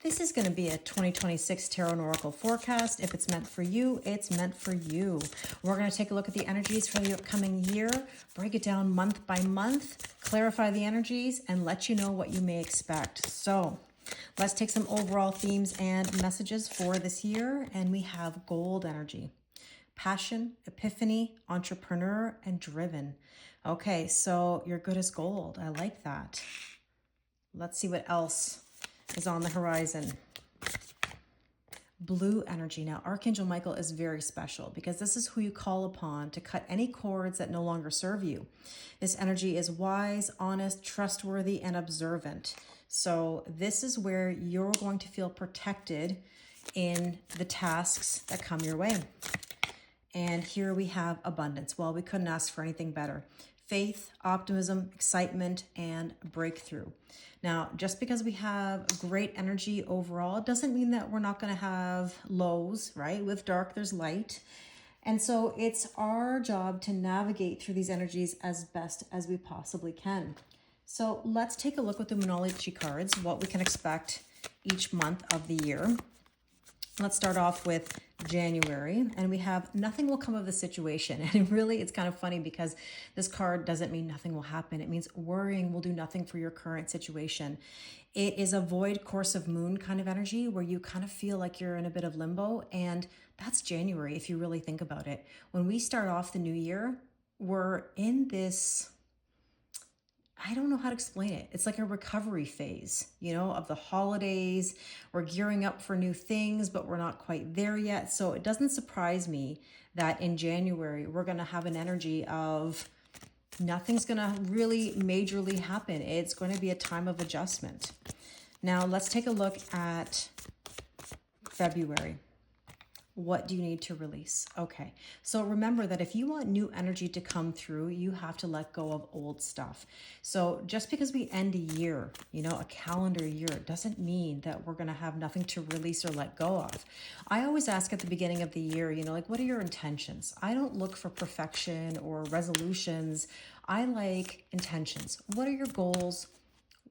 This is going to be a 2026 Tarot and Oracle forecast. If it's meant for you, it's meant for you. We're going to take a look at the energies for the upcoming year, break it down month by month, clarify the energies, and let you know what you may expect. So let's take some overall themes and messages for this year. And we have gold energy, passion, epiphany, entrepreneur, and driven. Okay, so you're good as gold. I like that. Let's see what else is on the horizon. Blue energy. Now, Archangel Michael is very special because this is who you call upon to cut any cords that no longer serve you. This energy is wise, honest, trustworthy, and observant. So this is where you're going to feel protected in the tasks that come your way. And here we have abundance. Well, we couldn't ask for anything better. Faith, optimism, excitement, and breakthrough. Now, just because we have great energy overall, it doesn't mean that we're not going to have lows, right? With dark, there's light. And so it's our job to navigate through these energies as best as we possibly can. So let's take a look at the Moonology cards, what we can expect each month of the year. Let's start off with January, and we have nothing will come of the situation. And really, it's kind of funny because this card doesn't mean nothing will happen. It means worrying will do nothing for your current situation. It is a void course of moon kind of energy where you kind of feel like you're in a bit of limbo. And that's January, if you really think about it. When we start off the new year, we're in this, I don't know how to explain it. It's like a recovery phase, of the holidays. We're gearing up for new things, but we're not quite there yet. So it doesn't surprise me that in January, we're going to have an energy of nothing's going to really majorly happen. It's going to be a time of adjustment. Now let's take a look at February. What do you need to release? Okay, so remember that if you want new energy to come through, you have to let go of old stuff. So just because we end a year, a calendar year, doesn't mean that we're going to have nothing to release or let go of. I always ask at the beginning of the year, what are your intentions? I don't look for perfection or resolutions. I like intentions. What are your goals?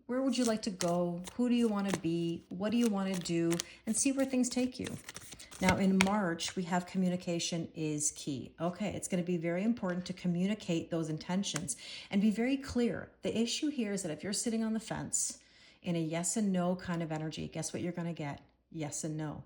Where would you like to go? Who do you want to be? What do you want to do? And see where things take you. Now in March, we have communication is key. Okay, it's going to be very important to communicate those intentions and be very clear. The issue here is that if you're sitting on the fence in a yes and no kind of energy, guess what you're going to get? Yes and no.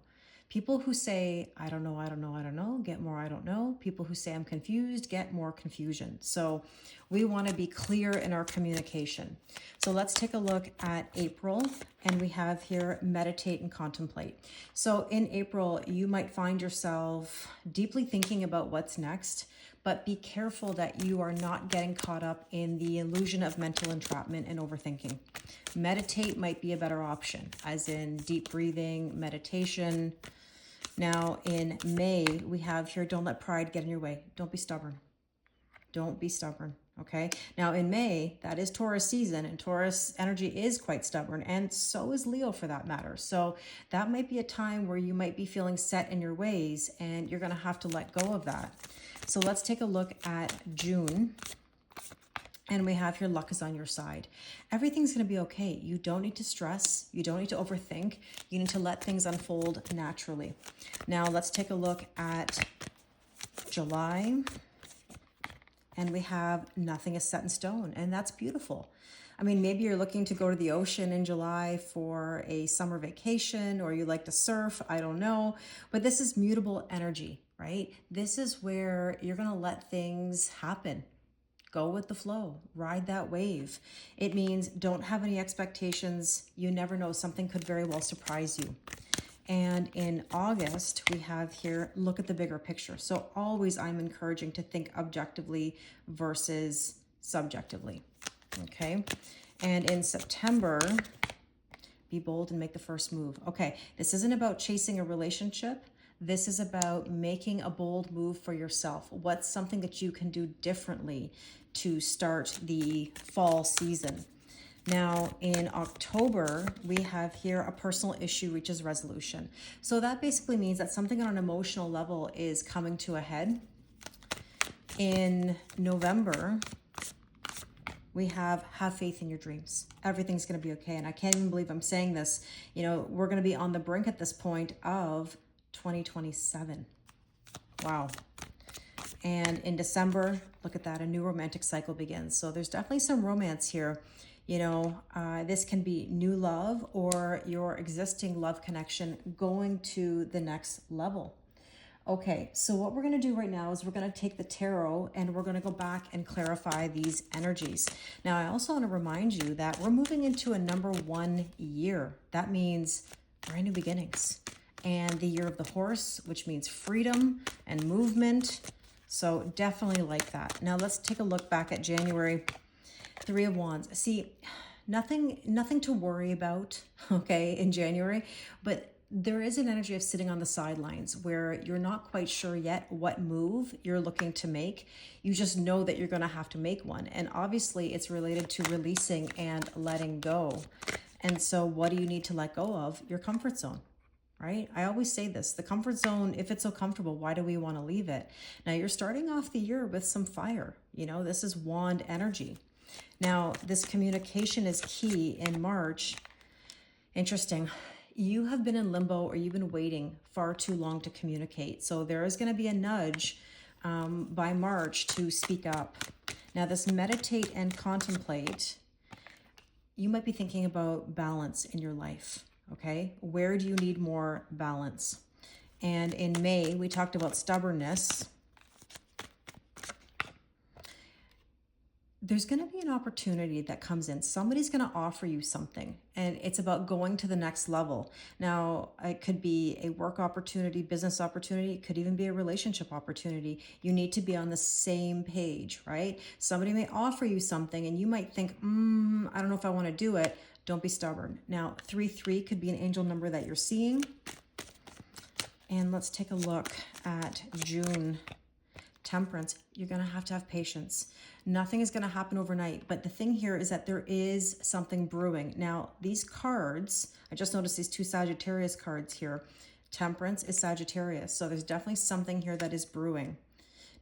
People who say, I don't know, get more I don't know. People who say I'm confused, get more confusion. So we want to be clear in our communication. So let's take a look at April, and we have here meditate and contemplate. So in April, you might find yourself deeply thinking about what's next, but be careful that you are not getting caught up in the illusion of mental entrapment and overthinking. Meditate might be a better option, as in deep breathing, meditation. Now in May, we have here, don't let pride get in your way. Don't be stubborn. Don't be stubborn, okay? Now in May, that is Taurus season, and Taurus energy is quite stubborn, and so is Leo for that matter. So that might be a time where you might be feeling set in your ways, and you're gonna have to let go of that. So let's take a look at June. And we have here, luck is on your side. Everything's going to be okay. You don't need to stress. You don't need to overthink. You need to let things unfold naturally. Now let's take a look at July. And we have nothing is set in stone. And that's beautiful. I mean, maybe you're looking to go to the ocean in July for a summer vacation, or you like to surf. I don't know. But this is mutable energy, right? This is where you're going to let things happen. Go with the flow, ride that wave. It means don't have any expectations. You never know, something could very well surprise you. And in August, we have here, look at the bigger picture. So always I'm encouraging to think objectively versus subjectively, okay? And in September, be bold and make the first move. Okay, this isn't about chasing a relationship. This is about making a bold move for yourself. What's something that you can do differently to start the fall season? Now, in October, we have here a personal issue reaches resolution. So that basically means that something on an emotional level is coming to a head. In November, we have faith in your dreams. Everything's going to be okay. And I can't even believe I'm saying this. You know, we're going to be on the brink at this point of 2027. Wow. And in December, look at that, a new romantic cycle begins. So there's definitely some romance here. You know, this can be new love or your existing love connection going to the next level. Okay, so what we're going to do right now is we're going to take the tarot and we're going to go back and clarify these energies. Now, I also want to remind you that we're moving into a number 1 year. That means brand new beginnings. And the year of the horse, which means freedom and movement. So definitely like that. Now let's take a look back at January. 3 of Wands. See, nothing to worry about, okay, in January, but there is an energy of sitting on the sidelines where you're not quite sure yet what move you're looking to make. You just know that you're going to have to make one. And obviously it's related to releasing and letting go. And so what do you need to let go of? Your comfort zone. Right? I always say this, the comfort zone, if it's so comfortable, why do we want to leave it? Now you're starting off the year with some fire. You know, this is wand energy. Now, this communication is key in March. Interesting. You have been in limbo or you've been waiting far too long to communicate. So there is going to be a nudge by March to speak up. Now, this meditate and contemplate, you might be thinking about balance in your life. Okay, where do you need more balance? And in May, we talked about stubbornness. There's going to be an opportunity that comes in. Somebody's going to offer you something, and it's about going to the next level. Now, it could be a work opportunity, business opportunity. It could even be a relationship opportunity. You need to be on the same page, right? Somebody may offer you something, and you might think, I don't know if I want to do it. Don't be stubborn. Now, 3-3 could be an angel number that you're seeing. And let's take a look at June. Temperance, you're going to have patience. Nothing is going to happen overnight. But the thing here is that there is something brewing. Now, these cards, I just noticed these 2 Sagittarius cards here. Temperance is Sagittarius. So there's definitely something here that is brewing.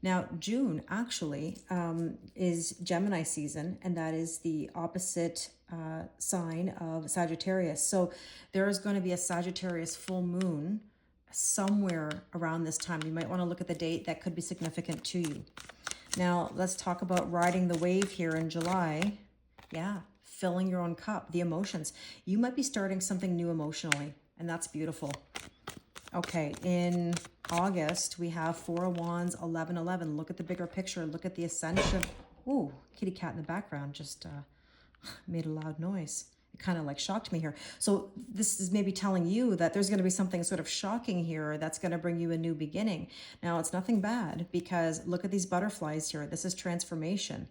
Now, June actually is Gemini season, and that is the opposite sign of Sagittarius. So there is going to be a Sagittarius full moon somewhere around this time. You might want to look at the date. That could be significant to you. Now, let's talk about riding the wave here in July. Yeah, filling your own cup, the emotions. You might be starting something new emotionally, and that's beautiful. Okay, in August, we have 4 of Wands, 11-11. Look at the bigger picture. Look at the ascension. Ooh, kitty cat in the background just made a loud noise. It kind of like shocked me here. So this is maybe telling you that there's going to be something sort of shocking here that's going to bring you a new beginning. Now, it's nothing bad because look at these butterflies here. This is transformation.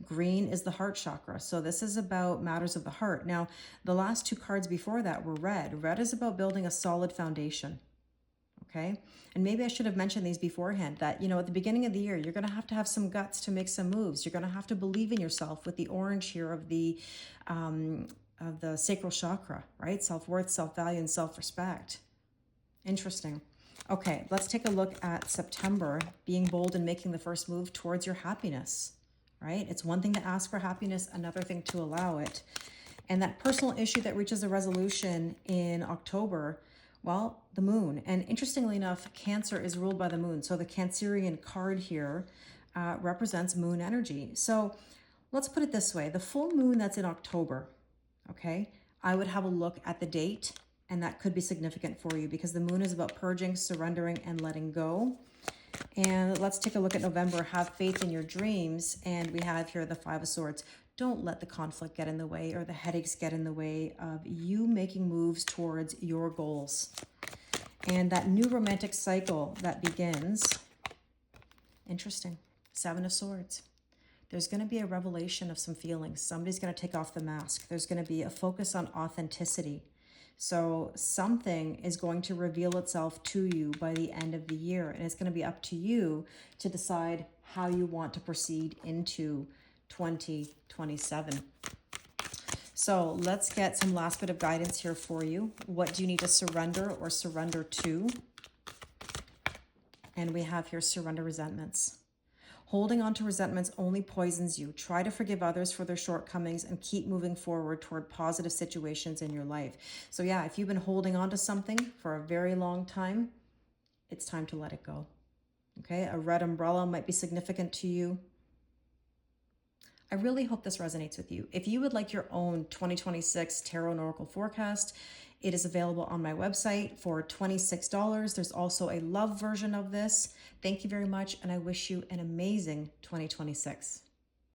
Green is the heart chakra. So this is about matters of the heart. Now, the last 2 cards before that were red. Red is about building a solid foundation. Okay. And maybe I should have mentioned these beforehand that, you know, at the beginning of the year, you're going to have some guts to make some moves. You're going to have to believe in yourself with the orange here of the sacral chakra, right? Self-worth, self-value, and self-respect. Interesting. Okay. Let's take a look at September, being bold and making the first move towards your happiness, right? It's one thing to ask for happiness, another thing to allow it. And that personal issue that reaches a resolution in October, well, the moon. And interestingly enough, Cancer is ruled by the moon. So the Cancerian card here represents moon energy. So let's put it this way. The full moon that's in October, okay, I would have a look at the date, and that could be significant for you because the moon is about purging, surrendering, and letting go. And let's take a look at November. Have faith in your dreams. And we have here the 5 of Swords. Don't let the conflict get in the way or the headaches get in the way of you making moves towards your goals. And that new romantic cycle that begins, interesting, 7 of Swords. There's going to be a revelation of some feelings. Somebody's going to take off the mask. There's going to be a focus on authenticity. So something is going to reveal itself to you by the end of the year. And it's going to be up to you to decide how you want to proceed into 2027. So let's get some last bit of guidance here for you. What do you need to surrender or surrender to? And we have here surrender resentments. Holding on to resentments only poisons you. Try to forgive others for their shortcomings and keep moving forward toward positive situations in your life. So yeah, if you've been holding on to something for a very long time, it's time to let it go. Okay, a red umbrella might be significant to you. I really hope this resonates with you. If you would like your own 2026 Tarot and Oracle forecast, it is available on my website for $26. There's also a love version of this. Thank you very much, and I wish you an amazing 2026.